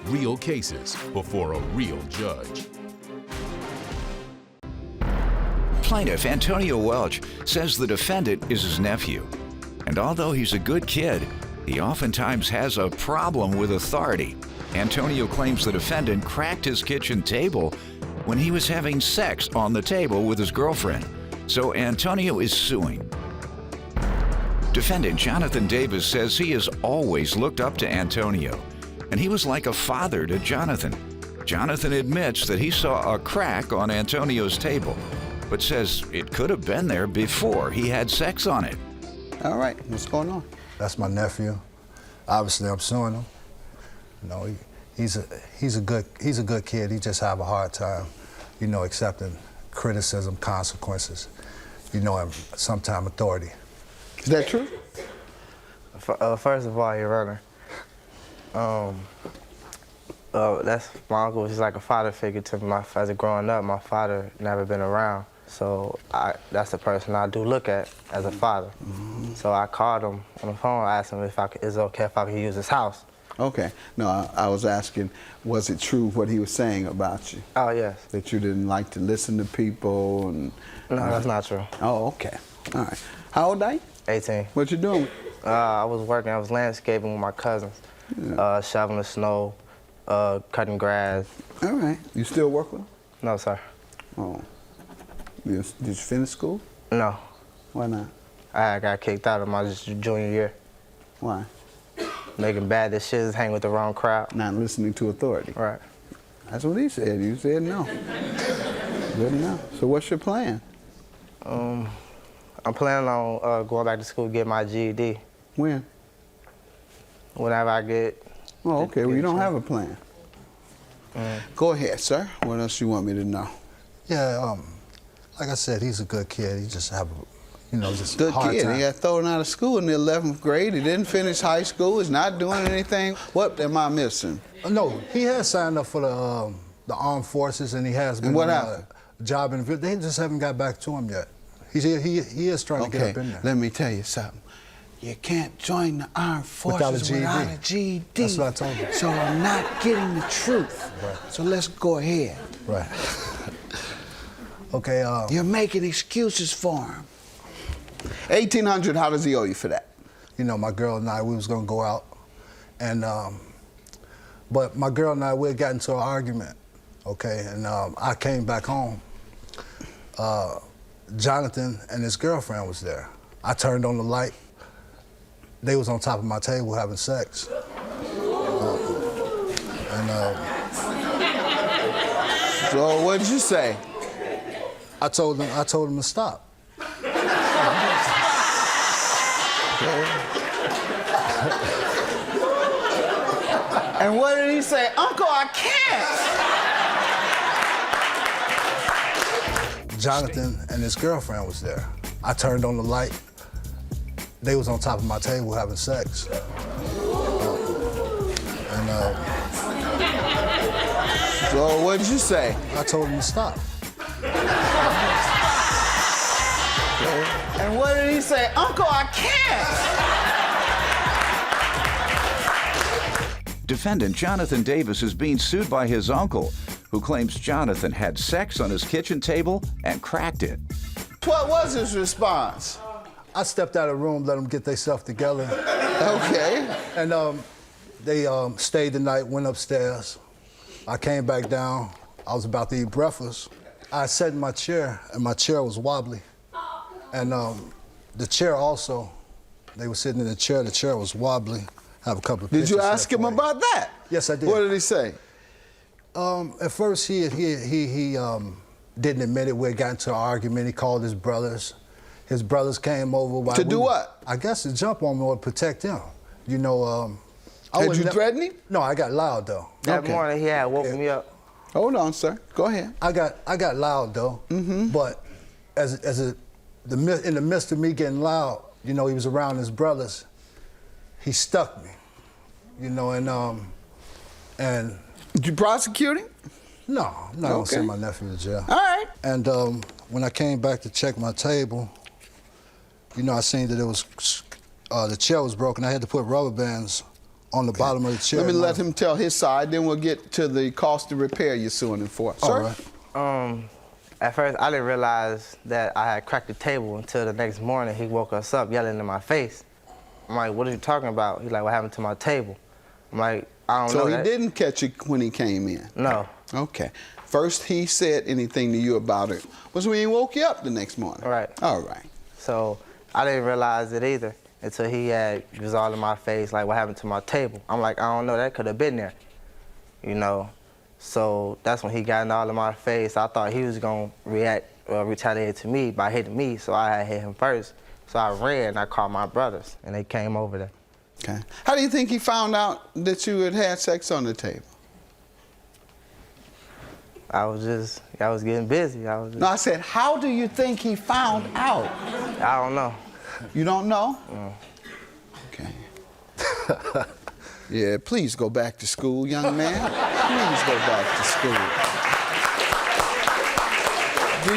real cases before a real judge. Plaintiff Antonio Welch says the defendant is his nephew. And although he's a good kid, he oftentimes has a problem with authority. Antonio claims the defendant cracked his kitchen table when he was having sex on the table with his girlfriend. So Antonio is suing. Defendant Jonathan Davis says he has always looked up to Antonio, and he was like a father to Jonathan. Jonathan admits that he saw a crack on Antonio's table, but says it could have been there before he had sex on it. All right, what's going on? That's my nephew. Obviously, I'm suing him. You know, he's a good kid. He just have a hard time, you know, accepting criticism, consequences, you know, and sometimes authority. Is that true? First of all, Your Honor, that's my uncle. He's like a father figure to me. As a growing up, my father never been around, so that's the person I do look at as a father. Mm-hmm. So I called him on the phone. I asked him if it's okay if I could use his house. Okay. No, I was asking, was it true what he was saying about you? Oh, yes. That you didn't like to listen to people and... No, that's not true. Oh, okay. All right. How old are you? 18. What you doing? I was working. I was landscaping with my cousins, shoveling snow, cutting grass. All right. You still work with them? No, sir. Oh. Did you finish school? No. Why not? I got kicked out of my junior year. Why? Making bad decisions, hanging with the wrong crowd. Not listening to authority. Right. That's what he said. You said no. Good enough. So what's your plan? I'm planning on going back to school to get my GED. When? Whenever I get... Oh, okay. Well, you don't have a plan. Go ahead, sir. What else you want me to know? Yeah, like I said, he's a good kid. He just have a, you know, just Good hard kid. time. He got thrown out of school in the 11th grade. He didn't finish high school. He's not doing anything. What am I missing? No, he has signed up for the armed forces, and he has been And what on happened? a job interview. They just haven't got back to him yet. He is trying to get up in there. Let me tell you something. You can't join the armed forces without a GED. That's what I told him. So I'm not getting the truth. Right. So let's go ahead. Right. Okay. You're making excuses for him. $1,800. How does he owe you for that? You know, my girl and I, we was gonna go out, and but my girl and I, we had got into an argument. Okay, and I came back home. Jonathan and his girlfriend was there. I turned on the light. They was on top of my table having sex. So what did you say? I told him to stop. And what did he say? Uncle, I can't. Jonathan and his girlfriend was there. I turned on the light. They was on top of my table having sex. So what did you say? I told him to stop. And what did he say? Uncle, I can't. Defendant Jonathan Davis is being sued by his uncle, who claims Jonathan had sex on his kitchen table and cracked it. What was his response? I stepped out of the room, let them get themselves together. Okay. And they stayed the night, went upstairs. I came back down. I was about to eat breakfast. I sat in my chair, and my chair was wobbly. And the chair also, they were sitting in the chair was wobbly. I have a couple of pictures. Did you ask him about that? Yes, I did. What did he say? At first, he didn't admit it. We had gotten into an argument. He called his brothers. His brothers came over. To do what? I guess to jump on me or protect him. You know, Did you threaten him? No, I got loud though. That morning he had woke me up. Hold on, sir. Go ahead. I got loud though. Mm-hmm. But in the midst of me getting loud, you know, he was around his brothers. He stuck me. You know, and Did you prosecute him? No, I'm not gonna send my nephew to jail. All right. And when I came back to check my table, you know, I seen that it was the chair was broken. I had to put rubber bands on the bottom of the chair. Let him tell his side, then we'll get to the cost of repair you're suing him for. Sir? All right. At first, I didn't realize that I had cracked the table until the next morning. He woke us up yelling in my face. I'm like, what are you talking about? He's like, what happened to my table? I'm like, I don't know. So he didn't catch you when he came in? No. Okay. First he said anything to you about it was when he woke you up the next morning? Right. All right. So I didn't realize it either until he was all in my face, like, what happened to my table? I'm like, I don't know, that could have been there, you know? So that's when he got in all in my face. I thought he was gonna retaliate to me by hitting me, so I had hit him first. So I ran, I called my brothers, and they came over there. Okay. How do you think he found out that you had had sex on the table? I was getting busy. No, I said, how do you think he found out? I don't know. You don't know? No. Okay. Yeah, please go back to school, young man. Please go back to school. Do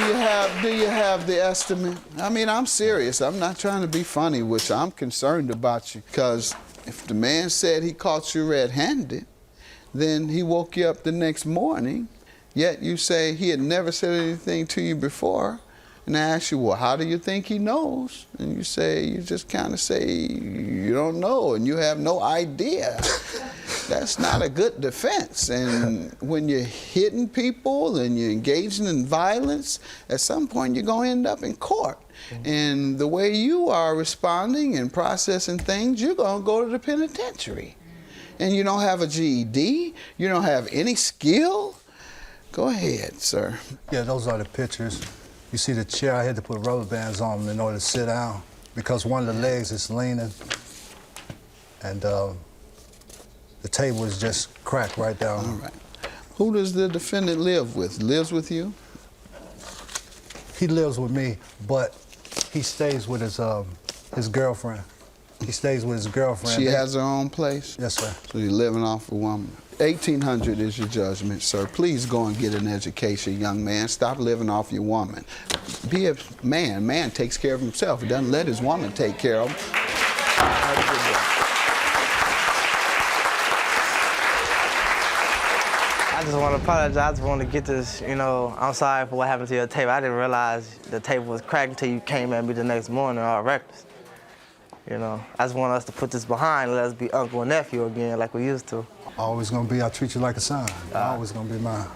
you have the estimate? I mean, I'm serious. I'm not trying to be funny with you. I'm concerned about you, because if the man said he caught you red-handed, then he woke you up the next morning, yet you say he had never said anything to you before, and I ask you, well, how do you think he knows? And you just kind of say, you don't know, and you have no idea. That's not a good defense. And when you're hitting people and you're engaging in violence, at some point you're going to end up in court. And the way you are responding and processing things, you're going to go to the penitentiary. And you don't have a GED, you don't have any skill. Go ahead, sir. Yeah, those are the pictures. You see the chair, I had to put rubber bands on in order to sit down because one of the legs is leaning, and the table is just cracked right down. All right. Who does the defendant live with? Lives with you? He lives with me, but he stays with his girlfriend. He stays with his girlfriend. She has her own place? Yes, sir. So you're living off a woman. $1,800 is your judgment, sir. Please go and get an education, young man. Stop living off your woman. Be a man. Man takes care of himself. He doesn't let his woman take care of him. Have a good day. I just want to apologize. I just want to get this, I'm sorry for what happened to your table. I didn't realize the table was cracked until you came at me the next morning all reckless. I just want us to put this behind and let us be uncle and nephew again like we used to. Always gonna be, I treat you like a son. Always gonna be mine.